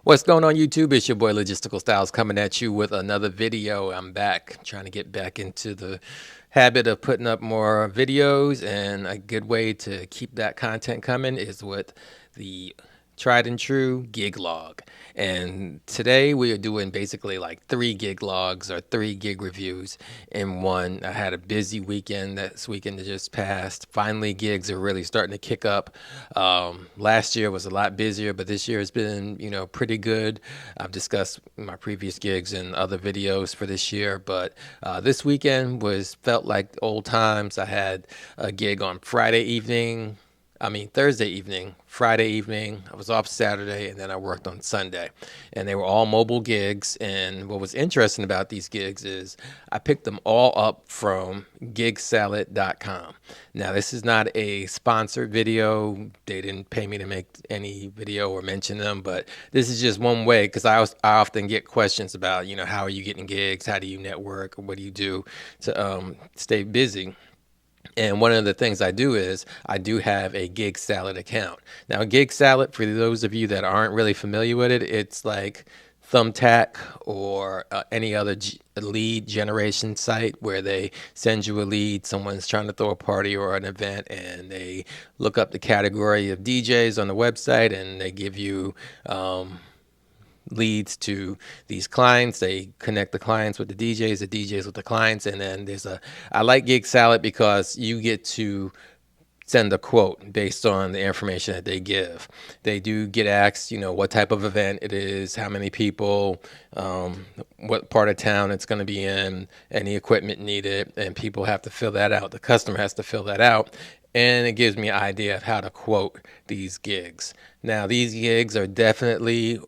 What's going on YouTube? It's your boy Logistical Styles coming at you with another video. I'm back trying to get back into the habit of putting up more videos, and a good way to keep that content coming is with the tried and true gig log. And today we are doing basically like 3 gig logs or 3 gig reviews in one. I had a busy weekend this weekend that just passed. Finally, gigs are really starting to kick up. Last year was a lot busier, but this year has been, pretty good. I've discussed my previous gigs and other videos for this year, but this weekend felt like old times. I had a gig on Thursday evening, Friday evening. I was off Saturday, and then I worked on Sunday. And they were all mobile gigs. And what was interesting about these gigs is I picked them all up from GigSalad.com. Now, this is not a sponsored video. They didn't pay me to make any video or mention them, but this is just one way, because I often get questions about, how are you getting gigs? How do you network? What do you do to stay busy? And one of the things I do is I do have a GigSalad account. Now, GigSalad, for those of you that aren't really familiar with it, it's like Thumbtack or any other lead generation site where they send you a lead. Someone's trying to throw a party or an event, and they look up the category of DJs on the website, and they give you leads to these clients. They connect the clients with the DJs with the clients, and then I like GigSalad because you get to send a quote based on the information that they give. They do get asked, what type of event it is, how many people, what part of town it's going to be in, any equipment needed, and people have to fill that out. The customer has to fill that out, and it gives me an idea of how to quote these gigs. Now, these gigs are generally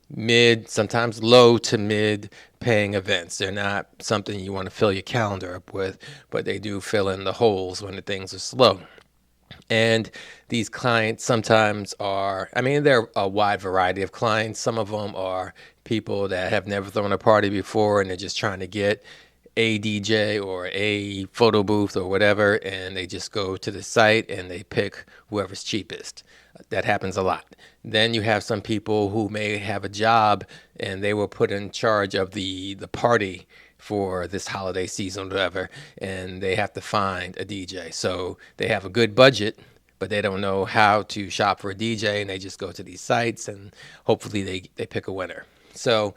mid, sometimes low to mid paying events. They're not something you want to fill your calendar up with, but they do fill in the holes when the things are slow. And these clients sometimes they're a wide variety of clients. Some of them are people that have never thrown a party before, and they're just trying to get a DJ or a photo booth or whatever, and they just go to the site and they pick whoever's cheapest. That happens a lot. Then you have some people who may have a job, and they were put in charge of the party for this holiday season or whatever, and they have to find a DJ. So they have a good budget, but they don't know how to shop for a DJ, and they just go to these sites, and hopefully they pick a winner. So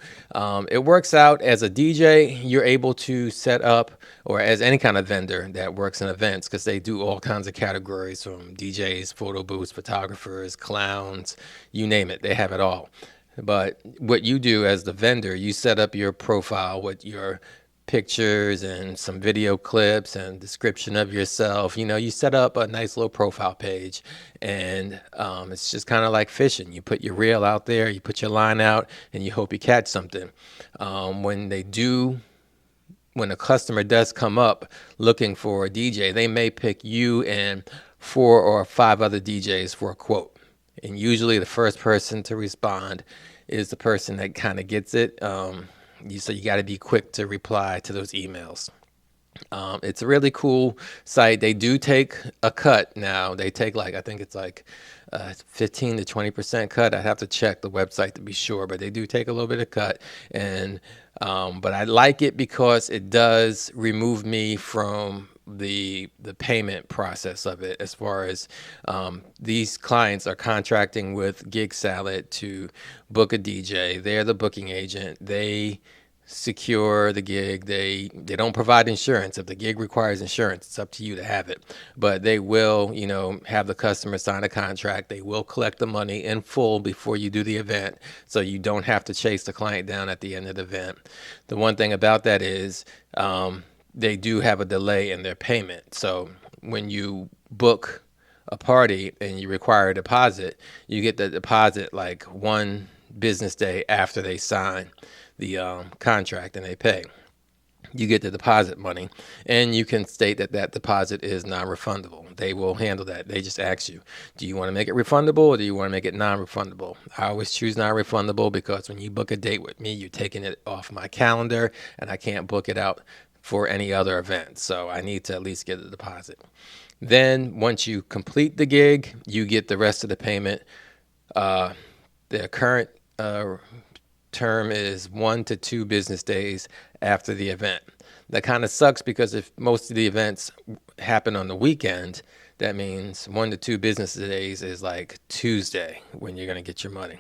it works out. As a DJ, you're able to set up, or as any kind of vendor that works in events, because they do all kinds of categories, from DJs, photo booths, photographers, clowns, you name it. They have it all. But what you do as the vendor, you set up your profile with your pictures and some video clips and description of yourself. You set up a nice little profile page, and it's just kind of like fishing. You put your reel out there, you put your line out, and you hope you catch something. When a customer does come up looking for a DJ, they may pick you and 4 or 5 other DJs for a quote. And usually the first person to respond is the person that kind of gets it. So you got to be quick to reply to those emails. It's a really cool site. They do take a cut now. They take I think it's 15 to 20% cut. I have to check the website to be sure, but they do take a little bit of cut. And but I like it because it does remove me from the payment process of it, as far as these clients are contracting with GigSalad to book a DJ. They're the booking agent. They secure the gig. They don't provide insurance. If the gig requires insurance, it's up to you to have it. But they will, have the customer sign a contract. They will collect the money in full before you do the event, so you don't have to chase the client down at the end of the event. The one thing about that is they do have a delay in their payment. So when you book a party and you require a deposit, you get the deposit like 1 business day after they sign the contract and they pay. You get the deposit money, and you can state that deposit is non-refundable. They will handle that. They just ask you, do you want to make it refundable, or do you want to make it non-refundable? I always choose non-refundable, because when you book a date with me, you're taking it off my calendar, and I can't book it out for any other event. So I need to at least get the deposit. Then once you complete the gig, you get the rest of the payment The current term is 1 to 2 business days after the event. That kind of sucks because if most of the events happen on the weekend, that means 1 to 2 business days is like Tuesday when you're going to get your money.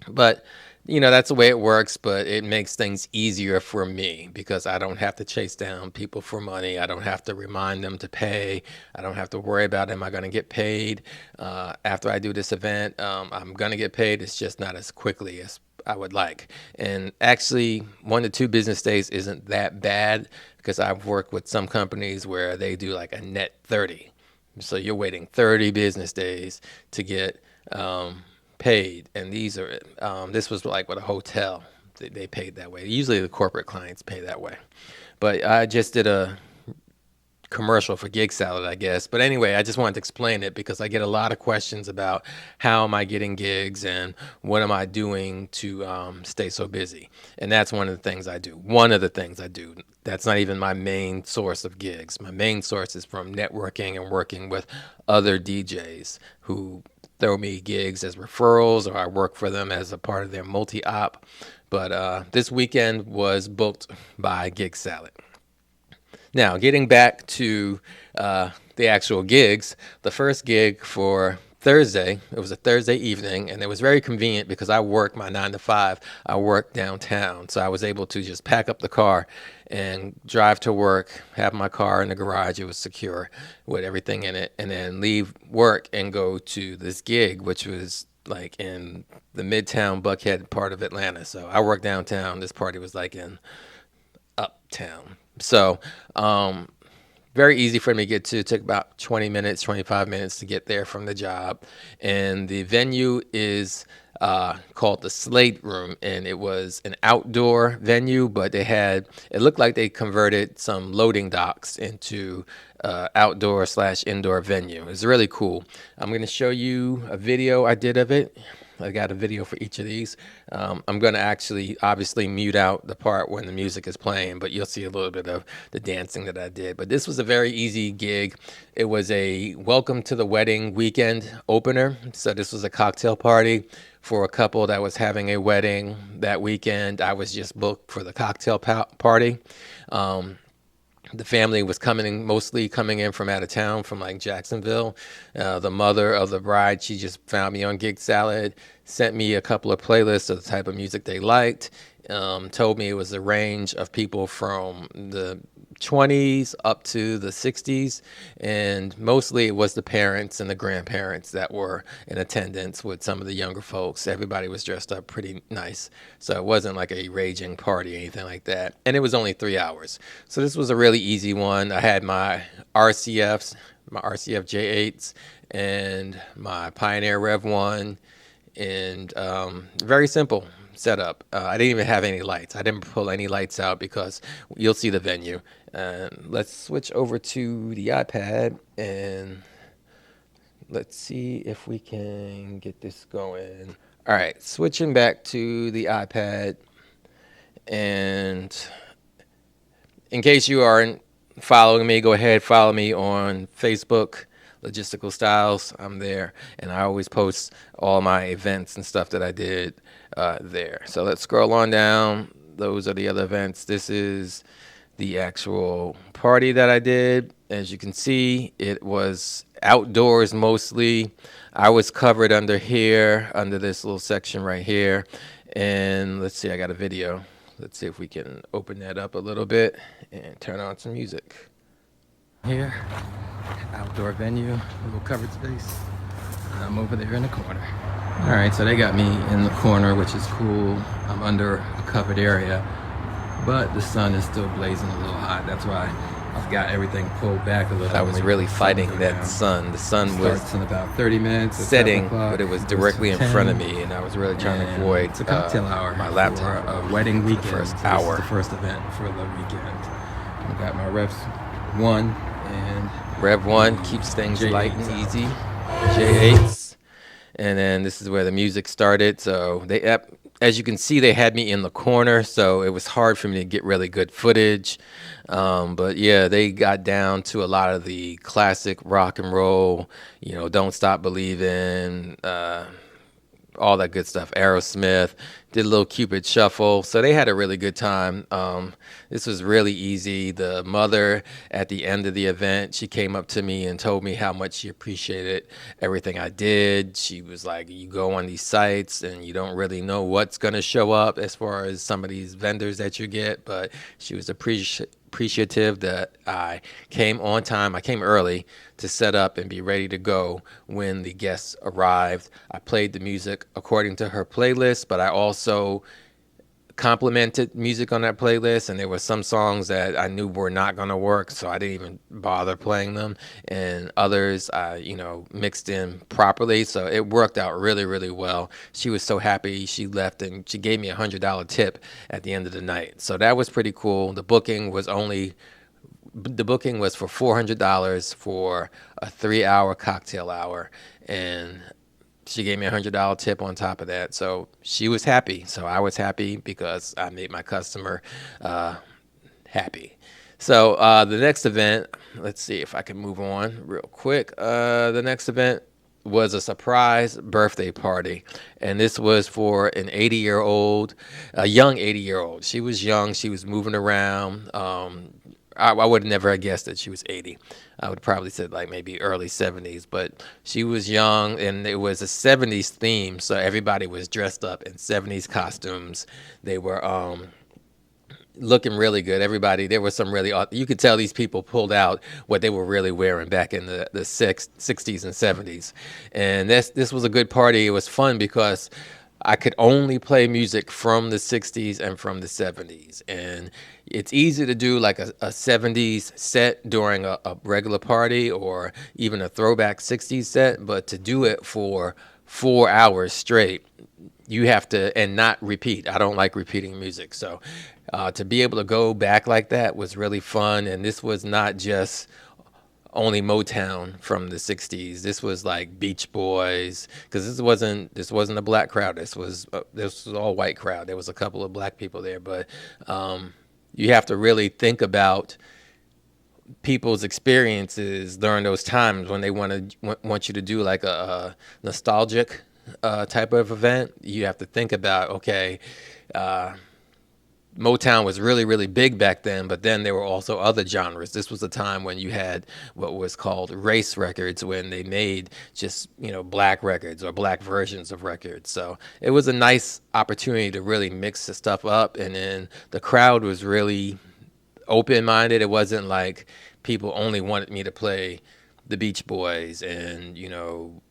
But that's the way it works, but it makes things easier for me because I don't have to chase down people for money. I don't have to remind them to pay. I don't have to worry about, am I going to get paid after I do this event? I'm going to get paid. It's just not as quickly as I would like. And actually, 1 to 2 business days isn't that bad because I've worked with some companies where they do like a net 30. So you're waiting 30 business days to get paid, and this was like with a hotel. They paid that way. Usually the corporate clients pay that way, but I just did a commercial for GigSalad, I guess. But anyway, I just wanted to explain it because I get a lot of questions about how am I getting gigs and what am I doing to stay so busy. And that's one of the things I do. One of the things I do. That's not even my main source of gigs. My main source is from networking and working with other DJs who throw me gigs as referrals, or I work for them as a part of their multi-op. But this weekend was booked by GigSalad. Now, getting back to the actual gigs, the first gig for Thursday, it was a Thursday evening, and it was very convenient because I work my 9 to 5. I work downtown, so I was able to just pack up the car and drive to work, have my car in the garage. It was secure with everything in it, and then leave work and go to this gig, which was like in the Midtown Buckhead part of Atlanta. So I work downtown. This party was like in uptown. So very easy for me to get to. It took about 20 minutes, 25 minutes to get there from the job. And the venue is called the Slate Room, and it was an outdoor venue, but it looked like they converted some loading docks into outdoor/indoor venue. It was really cool. I'm going to show you a video I did of it. I got a video for each of these. I'm going to actually obviously mute out the part when the music is playing, but you'll see a little bit of the dancing that I did. But this was a very easy gig. It was a welcome to the wedding weekend opener. So this was a cocktail party for a couple that was having a wedding that weekend. I was just booked for the cocktail party. The family was mostly coming in from out of town, from like Jacksonville. The mother of the bride, she just found me on GigSalad, sent me a couple of playlists of the type of music they liked, told me it was a range of people from the 20s up to the 60s, and mostly it was the parents and the grandparents that were in attendance with some of the younger folks. Everybody was dressed up pretty nice, so it wasn't like a raging party or anything like that, and it was only 3 hours. So this was a really easy one. I had my RCF J8s and my Pioneer Rev 1, and very simple setup. I didn't even have any lights. I didn't pull any lights out because you'll see the venue. Let's switch over to the iPad and let's see if we can get this going. All right, switching back to the iPad, and in case you aren't following me, go ahead, follow me on Facebook, Logistical Styles. I'm there, and I always post all my events and stuff that I did there. So let's scroll on down. Those are the other events. This is the actual party that I did. As you can see, it was outdoors mostly. I was covered under here, under this little section right here. And let's see, I got a video. Let's see if we can open that up a little bit and turn on some music. Here, outdoor venue, little covered space. I'm over there in the corner. All right, so they got me in the corner, which is cool. I'm under a covered area, but the sun is still blazing a little hot. That's why I've got everything pulled back a little. I was really fighting that sun. The sun was in about 30 minutes setting, but it was directly in front of me, and I was really trying to avoid it's a cocktail hour. My laptop. A wedding weekend. First hour. The first event for the weekend. I got my Rev 1 and Rev 1 keeps things light and easy. J8s. And then this is where the music started. So as you can see, they had me in the corner, so it was hard for me to get really good footage. But yeah, they got down to a lot of the classic rock and roll, Don't Stop Believin', all that good stuff. Aerosmith, did a little Cupid Shuffle. So they had a really good time. This was really easy. The mother at the end of the event, she came up to me and told me how much she appreciated everything I did. She was like, you go on these sites and you don't really know what's going to show up as far as some of these vendors that you get, but she was appreciative that I came on time. I came early to set up and be ready to go when the guests arrived. I played the music according to her playlist, but I also complimented music on that playlist, and there were some songs that I knew were not going to work, so I didn't even bother playing them, and others I mixed in properly, so it worked out really, really well. She was so happy. She left and she gave me $100 tip at the end of the night, so that was pretty cool. The booking was for $400 for a 3-hour cocktail hour, and she gave me $100 tip on top of that. So she was happy. So I was happy because I made my customer happy. So the next event, let's see if I can move on real quick. The next event was a surprise birthday party. And this was for an 80-year-old, a young 80-year-old. She was young. She was moving around. I would have never guessed that she was 80. I would probably said like maybe early 70s, but she was young and it was a 70s theme. So everybody was dressed up in 70s costumes. They were looking really good. Everybody, there was some really, you could tell these people pulled out what they were really wearing back in the 60s and 70s. And this was a good party. It was fun because I could only play music from the 60s and from the 70s. And it's easy to do like a 70s set during a regular party or even a throwback 60s set, but to do it for 4 hours straight, you have to, and not repeat. I don't like repeating music. So to be able to go back like that was really fun. And this was not just only Motown from the 60s. This was like Beach Boys, because this wasn't a black crowd. This was all white crowd. There was a couple of black people there, but you have to really think about people's experiences during those times when they want you to do like a nostalgic type of event. You have to think about, okay, Motown was really, really big back then, but then there were also other genres. This was a time when you had what was called race records, when they made just, black records or black versions of records. So it was a nice opportunity to really mix the stuff up. And then the crowd was really open-minded. It wasn't like people only wanted me to play the Beach Boys and,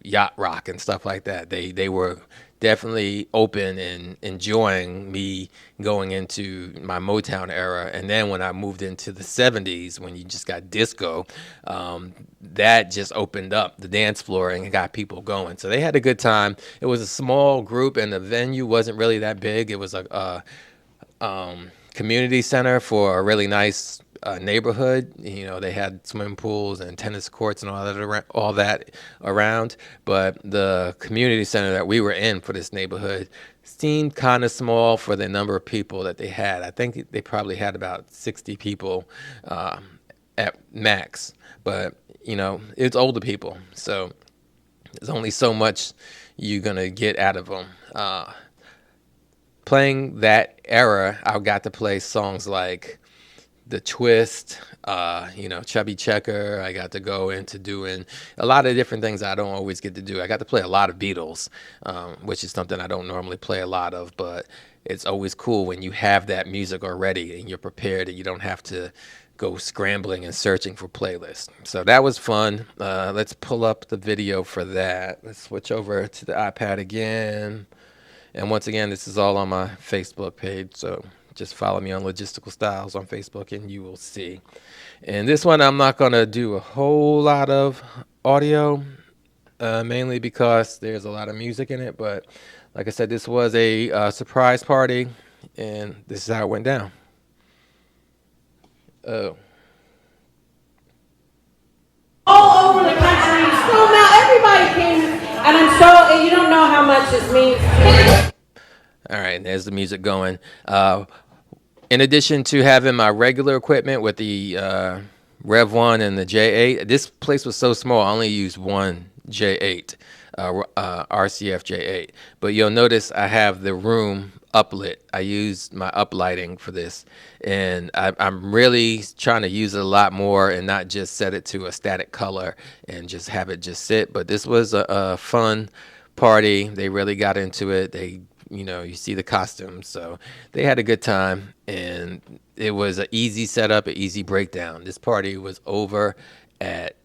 yacht rock and stuff like that. They were definitely open and enjoying me going into my Motown era. And then when I moved into the 70s, when you just got disco, that just opened up the dance floor and got people going. So they had a good time. It was a small group and the venue wasn't really that big. It was a community center for a really nice neighborhood. They had swimming pools and tennis courts and all that around. But the community center that we were in for this neighborhood seemed kind of small for the number of people that they had. I think they probably had about 60 people at max. But it's older people, so there's only so much you're gonna get out of them. Playing that era, I got to play songs like The Twist, Chubby Checker. I got to go into doing a lot of different things I don't always get to do. I got to play a lot of Beatles, which is something I don't normally play a lot of, but it's always cool when you have that music already and you're prepared and you don't have to go scrambling and searching for playlists. So that was fun. Let's pull up the video for that. Let's switch over to the iPad again. And once again, this is all on my Facebook page, so just follow me on Logistical Styles on Facebook and you will see. And this one, I'm not going to do a whole lot of audio, mainly because there's a lot of music in it. But like I said, this was a surprise party, and this is how it went down. All over the country. So now everybody came, and I'm so, you don't know how much this means to me. All right, and there's the music going. In addition to having my regular equipment with the Rev 1 and the J8, this place was so small, I only used one J8. RCFJ8. But you'll notice I have the room uplit. I used my uplighting for this, and I'm really trying to use it a lot more and not just set it to a static color and just have it just sit. But this was a fun party. They really got into it. You see the costumes, so they had a good time, and it was an easy setup, an easy breakdown. This party was over at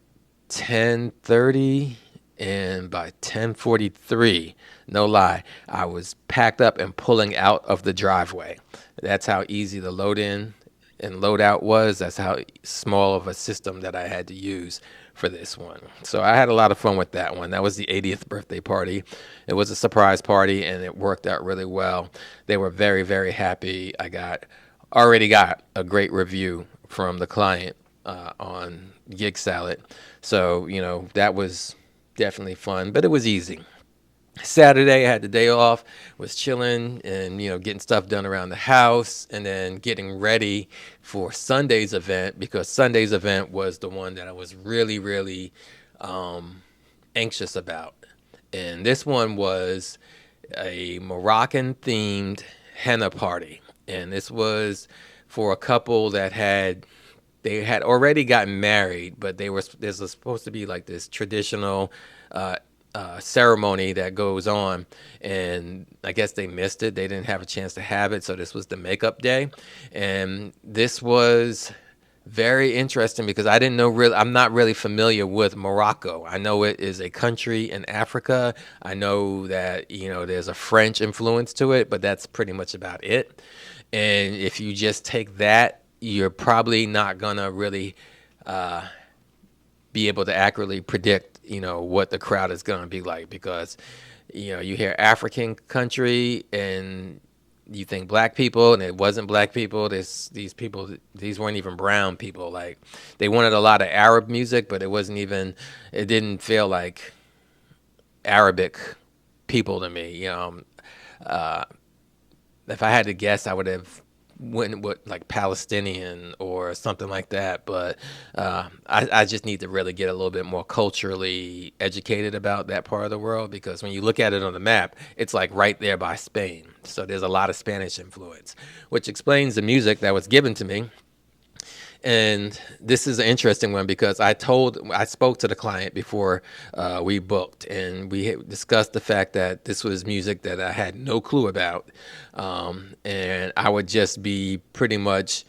10:30, and by 10:43, no lie, I was packed up and pulling out of the driveway. That's how easy the load in and load out was. That's how small of a system that I had to use for this one. So I had a lot of fun with that one. That was the 80th birthday party. It was a surprise party, and it worked out really well. They were very, very happy. Already got a great review from the client on GigSalad. So, that was definitely fun, but it was easy. Saturday, I had the day off, was chilling and, getting stuff done around the house, and then getting ready for Sunday's event, because Sunday's event was the one that I was really, really anxious about. And this one was a Moroccan themed henna party. And this was for a couple that they had already gotten married, but there's supposed to be like this traditional ceremony that goes on, and I guess they missed it. They didn't have a chance to have it, so this was the makeup day, and this was very interesting because I'm not really familiar with Morocco. I know it is a country in Africa. I know that there's a French influence to it, but that's pretty much about it. And if you just take that, you're probably not gonna really be able to accurately predict, what the crowd is going to be like, because, you hear African country and you think black people, and it wasn't black people. These people, these weren't even brown people. Like, they wanted a lot of Arab music, but it didn't feel like Arabic people to me. If I had to guess, I would have went with like Palestinian or something like that. But I just need to really get a little bit more culturally educated about that part of the world, because when you look at it on the map, it's like right there by Spain. So there's a lot of Spanish influence, which explains the music that was given to me. And this is an interesting one because I spoke to the client before we booked, and we discussed the fact that this was music that I had no clue about. And I would just be pretty much,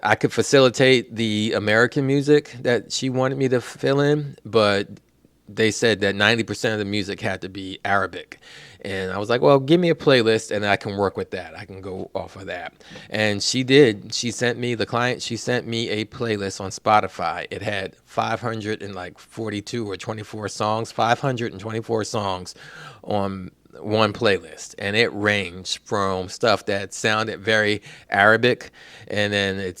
I could facilitate the American music that she wanted me to fill in, but they said that 90% of the music had to be Arabic. And I was like, well, give me a playlist and I can work with that. I can go off of that. And she did. She sent me a playlist on Spotify. It had 542 or 24 songs, 524 songs on one playlist. And it ranged from stuff that sounded very Arabic, and then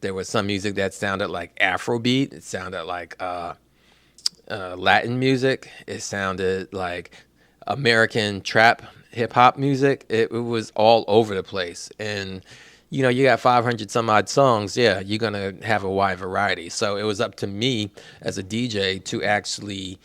there was some music that sounded like Afrobeat. It sounded like Latin music. It sounded like American trap hip hop music. It was all over the place. And, you got 500 some odd songs. Yeah, you're going to have a wide variety. So it was up to me as a DJ to actually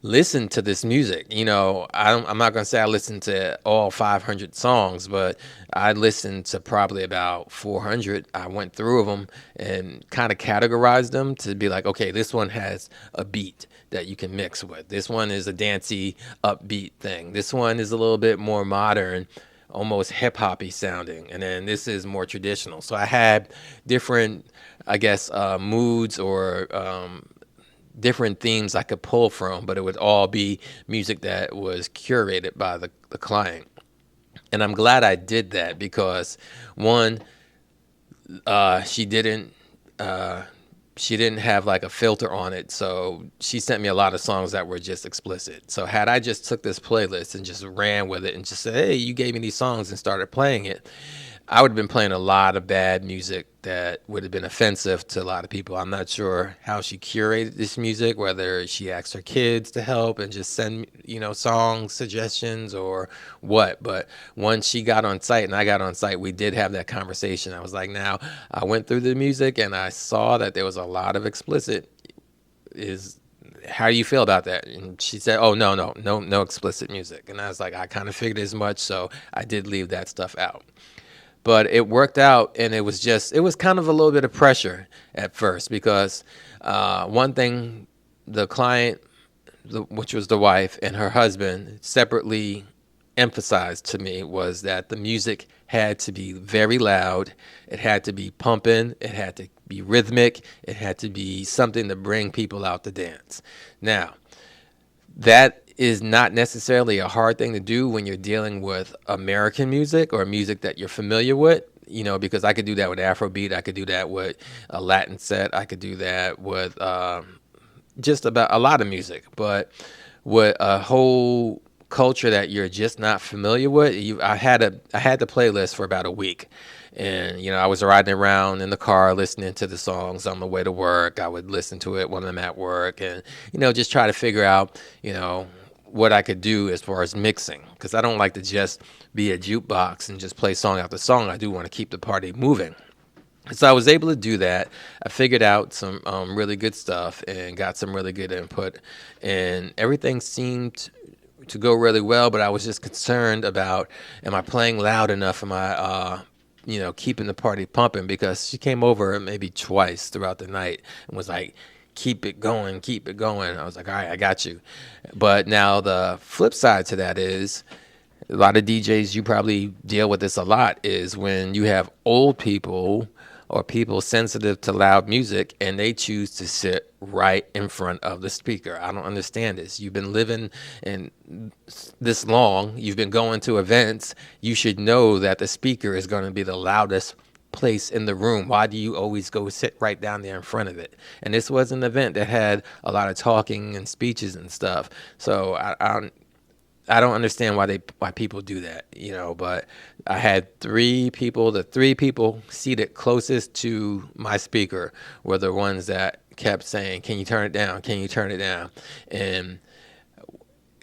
listen to this music. I'm not going to say I listened to all 500 songs, but I listened to probably about 400. I went through them and kind of categorized them to be like, okay, this one has a beat that you can mix with. This one is a dancey, upbeat thing. This one is a little bit more modern, almost hip-hoppy sounding. And then this is more traditional. So I had different, I guess, moods or different themes I could pull from, but it would all be music that was curated by the client. And I'm glad I did that because, one, she didn't have like a filter on it. So she sent me a lot of songs that were just explicit. So had I just took this playlist and just ran with it and just said, hey, you gave me these songs, and started playing it, I would have been playing a lot of bad music that would have been offensive to a lot of people. I'm not sure how she curated this music, whether she asked her kids to help and just send, song suggestions or what. But once she got on site and I got on site, we did have that conversation. I was like, now, I went through the music and I saw that there was a lot of explicit. how do you feel about that? And she said, oh, no explicit music. And I was like, I kind of figured as much. So I did leave that stuff out. But it worked out, and it was kind of a little bit of pressure at first because one thing, the client, which was the wife, and her husband separately emphasized to me was that the music had to be very loud, it had to be pumping, it had to be rhythmic, it had to be something to bring people out to dance. Now, that is not necessarily a hard thing to do when you're dealing with American music or music that you're familiar with. Because I could do that with Afrobeat, I could do that with a Latin set, I could do that with just about a lot of music. But with a whole culture that you're just not familiar with, I had the playlist for about a week. And I was riding around in the car listening to the songs on the way to work. I would listen to it when I'm at work, and just try to figure out what I could do as far as mixing, because I don't like to just be a jukebox and just play song after song. I do want to keep the party moving. So I was able to do that. I figured out some really good stuff and got some really good input, and everything seemed to go really well. But I was just concerned about, am I playing loud enough? Am I, keeping the party pumping? Because she came over maybe twice throughout the night and was like, keep it going, keep it going. I was like, all right, I got you. But now the flip side to that is, a lot of DJs, you probably deal with this a lot, is when you have old people or people sensitive to loud music and they choose to sit right in front of the speaker. I don't understand this. You've been living in this long, you've been going to events, you should know that the speaker is going to be the loudest place in the room. Why do you always go sit right down there in front of it? And this was an event that had a lot of talking and speeches and stuff. So I don't understand why people do that, but I had the three people seated closest to my speaker were the ones that kept saying, can you turn it down? Can you turn it down? And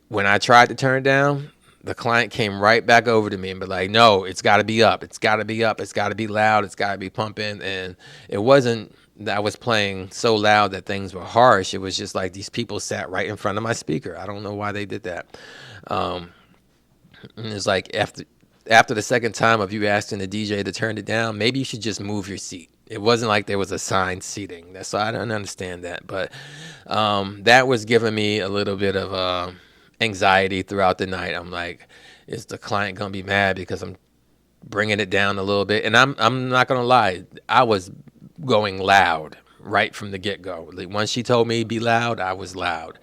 when I tried to turn it down, the client came right back over to me and be like, no, it's got to be up. It's got to be up. It's got to be loud. It's got to be pumping. And it wasn't that I was playing so loud that things were harsh. It was just like these people sat right in front of my speaker. I don't know why they did that. And it's like after the second time of you asking the DJ to turn it down, maybe you should just move your seat. It wasn't like there was assigned seating. So I don't understand that. But that was giving me a little bit of anxiety throughout the night. I'm like, is the client gonna be mad because I'm bringing it down a little bit? And I'm not gonna lie, I was going loud right from the get go. Like, once she told me be loud, I was loud.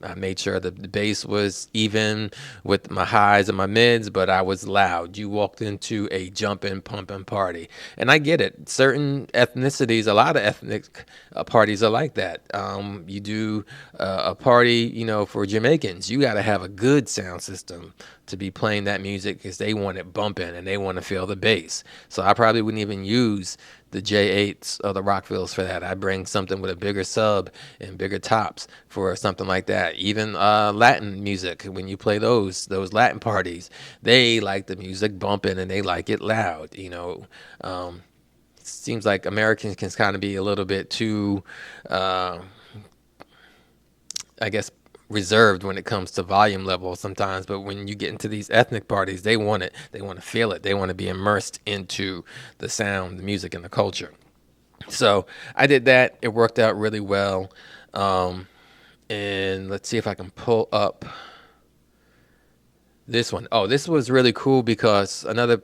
I made sure that the bass was even with my highs and my mids, but I was loud. You walked into a jumping, pumping party. And I get it. Certain ethnicities, a lot of ethnic parties are like that. You do a party, for Jamaicans, you got to have a good sound system to be playing that music because they want it bumping and they want to feel the bass. So I probably wouldn't even use the J8s or the Rockvilles for that. I bring something with a bigger sub and bigger tops for something like that. Even Latin music, when you play those Latin parties, they like the music bumping and they like it loud. Seems like Americans can kind of be a little bit too, I guess, reserved when it comes to volume level sometimes. But when you get into these ethnic parties, they want it. They want to feel it. They want to be immersed into the sound, the music, and the culture. So I did that. It worked out really well. And let's see if I can pull up this one. Oh, this was really cool because another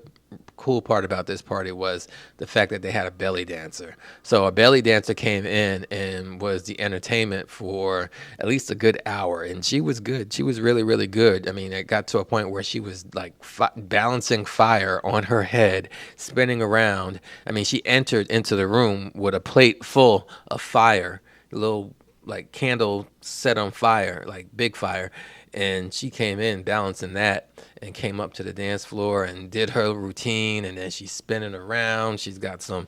cool part about this party was the fact that they had a belly dancer. So a belly dancer came in and was the entertainment for at least a good hour. And she was good. She was really, really good. I mean, it got to a point where she was like balancing fire on her head, spinning around. I mean, she entered into the room with a plate full of fire, a little like candle set on fire, like big fire. And she came in balancing that and came up to the dance floor and did her routine. And then she's spinning around. She's got some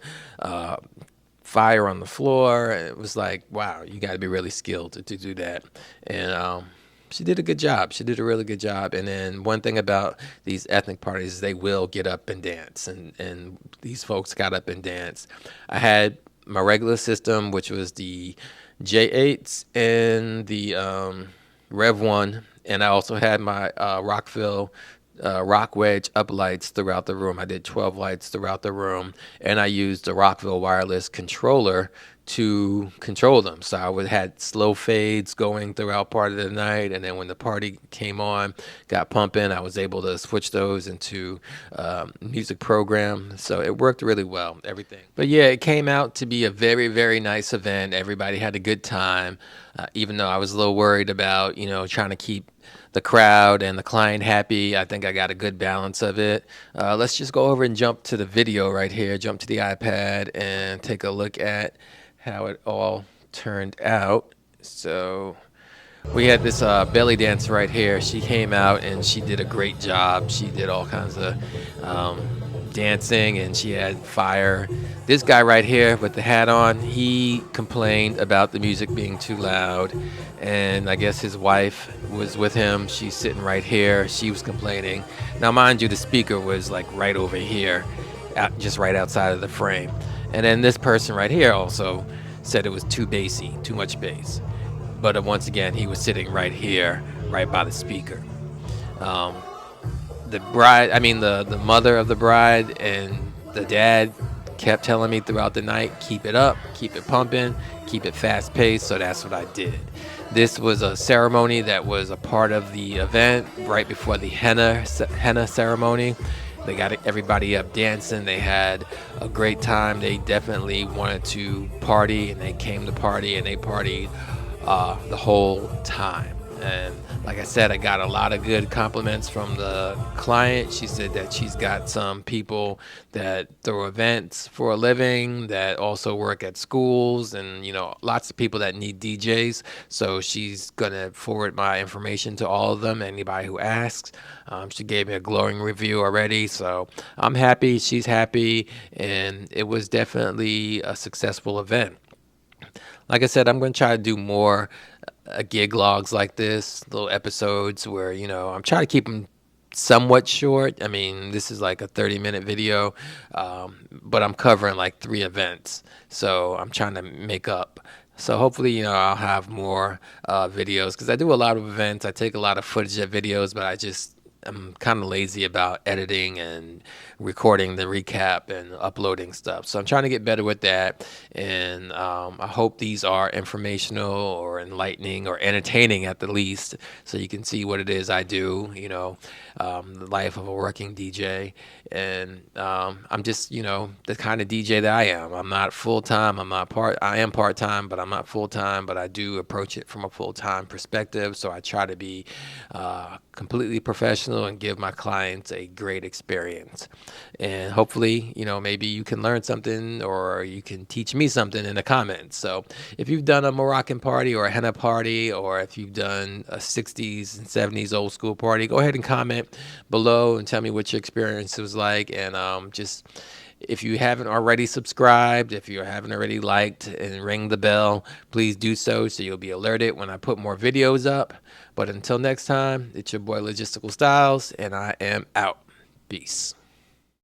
fire on the floor. And it was like, wow, you got to be really skilled to do that. And she did a good job. She did a really good job. And then one thing about these ethnic parties is they will get up and dance. And these folks got up and danced. I had my regular system, which was the J8s and the Rev 1, and I also had my Rockville rock wedge up lights throughout the room. I did 12 lights throughout the room, and I used the Rockville wireless controller to control them. So I would had slow fades going throughout part of the night, and then when the party came on, got pumping, I was able to switch those into music program. So it worked really well, everything. But yeah, it came out to be a very, very nice event. Everybody had a good time, even though I was a little worried about, trying to keep the crowd and the client happy. I think I got a good balance of it. Let's just go over and jump to the video right here, jump to the iPad and take a look at how it all turned out. So we had this belly dancer right here. She came out and she did a great job. She did all kinds of dancing, and she had fire. This guy right here with the hat on, he complained about the music being too loud, and I guess his wife was with him. She's sitting right here. She was complaining. Now mind you, the speaker was like right over here, just right outside of the frame. And then this person right here also said it was too bassy, too much bass. But once again, he was sitting right here, right by the speaker. The bride, the mother of the bride and the dad kept telling me throughout the night, keep it up, keep it pumping, keep it fast paced. So that's what I did. This was a ceremony that was a part of the event right before the henna ceremony. They got everybody up dancing. They had a great time. They definitely wanted to party, and they came to party, and they partied the whole time. And like I said, I got a lot of good compliments from the client. She said that she's got some people that throw events for a living, that also work at schools, and lots of people that need DJs. So she's gonna forward my information to all of them, anybody who asks. She gave me a glowing review already, so I'm happy, she's happy, and it was definitely a successful event. Like I said, I'm going to try to do more gig logs like this, little episodes where, I'm trying to keep them somewhat short. I mean, this is like a 30-minute video, but I'm covering like 3 events. So I'm trying to make up. So hopefully, I'll have more videos, because I do a lot of events. I take a lot of footage of videos, but I'm kind of lazy about editing and recording the recap and uploading stuff. So I'm trying to get better with that. And I hope these are informational or enlightening or entertaining at the least, so you can see what it is I do, the life of a working DJ. And I'm just, the kind of DJ that I am. I'm not full-time. I am part-time, but I'm not full-time, but I do approach it from a full-time perspective. So I try to be completely professional and give my clients a great experience. And hopefully, maybe you can learn something, or you can teach me something in the comments. So if you've done a Moroccan party or a henna party, or if you've done a 60s and 70s old school party, go ahead and comment below and tell me what your experience was like. And just, if you haven't already subscribed, if you haven't already liked and ring the bell, please do so you'll be alerted when I put more videos up. But until next time, it's your boy Logistical Styles, and I am out. Peace.